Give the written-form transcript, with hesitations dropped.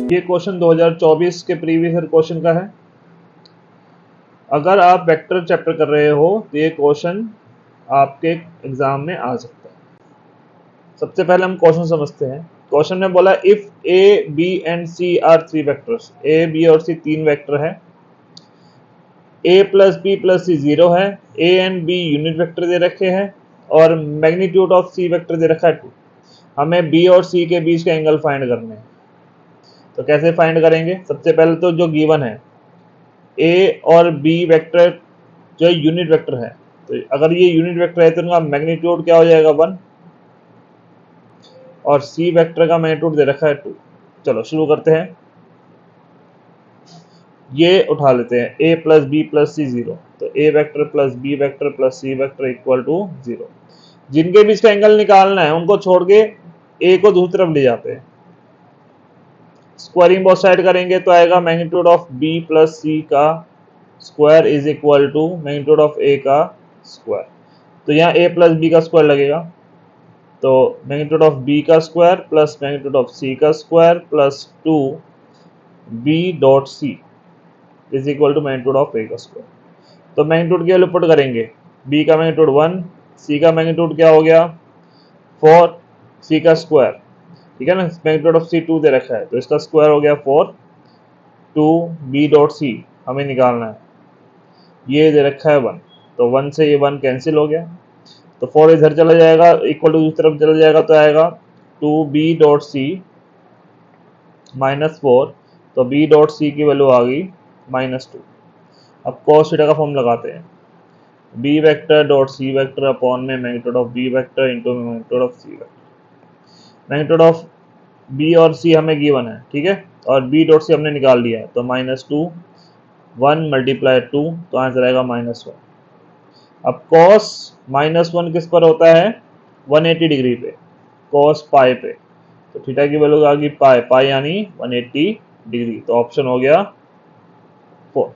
ये क्वेश्चन 2024 के previous year question का है। अगर आप वेक्टर चैप्टर कर रहे हो तो ये क्वेश्चन आपके एग्जाम में आ सकता है। सबसे पहले हम क्वेश्चन समझते हैं। क्वेश्चन में बोला if A B and C are three vectors, A B और सी तीन वेक्टर है, A plus B plus C zero है, A and B unit vector दे रखे हैं और मैग्नीट्यूड ऑफ सी वेक्टर दे रखा है 2। हमें बी और सी के बीच का एंगल फाइंड करने हैं। तो कैसे फाइंड करेंगे? सबसे पहले तो जो गिवन है ए और बी वेक्टर जो यूनिट वेक्टर है, तो अगर ये यूनिट वेक्टर है तो इनका मैग्नीट्यूड क्या हो जाएगा 1 और सी वेक्टर का मैग्नीट्यूड दे रखा है 2। चलो शुरू करते हैं। ये उठा लेते हैं A plus B plus C zero, तो A vector plus B vector plus C vector equal to 0। जिनके बीच का एंगल निकालना है उनको छोड़ के ए को दूसरी तरफ ले जाते हैं। स्क्वायरिंग बोथ साइड करेंगे तो आएगा magnitude of B plus C का square is equal to magnitude of A का स्क्वायर। तो यहाँ ए प्लस बी का स्क्वायर लगेगा, तो मैग्नीट्यूड ऑफ बी का square plus magnitude of C का square plus 2 B dot C is equal to magnitude of A का square. तो मैग्नीट्यूड की वैल्यू पुट करेंगे, बी का मैग्नीट्यूड 1, सी का मैग्नीट्यूड क्या हो गया 4, सी का स्क्वायर, ठीक है ना, मैग्नीट्यूड ऑफ सी 2 दे रखा है तो इसका स्क्वायर हो गया 4, 2 बी डॉट सी हमें निकालना है, ये दे रखा है 1, तो 1 से ये 1 कैंसिल हो गया, तो 4 इधर चला जाएगा, इक्वल टू दूसरी तरफ चला जाएगा तो आएगा 2 बी डॉट सी माइनस 4, तो बी डॉट सी की वैल्यू आ गई -2। अब cos थीटा का फॉर्म लगाते हैं, B vector dot C vector upon में magnitude of B vector into magnitude of C vector. Magnitude of B और सी हमें गिवन है, ठीक है, और बी डॉट सी हमने निकाल लिया है, तो -2 1 मल्टीप्लाई 2 तो आंसर आएगा -1। अब cos -1 किस पर होता है 180 डिग्री पे, cos पाई पे, तो थीटा की वैल्यू आ गई पाई, पाई यानी 180 डिग्री, तो ऑप्शन हो गया 4।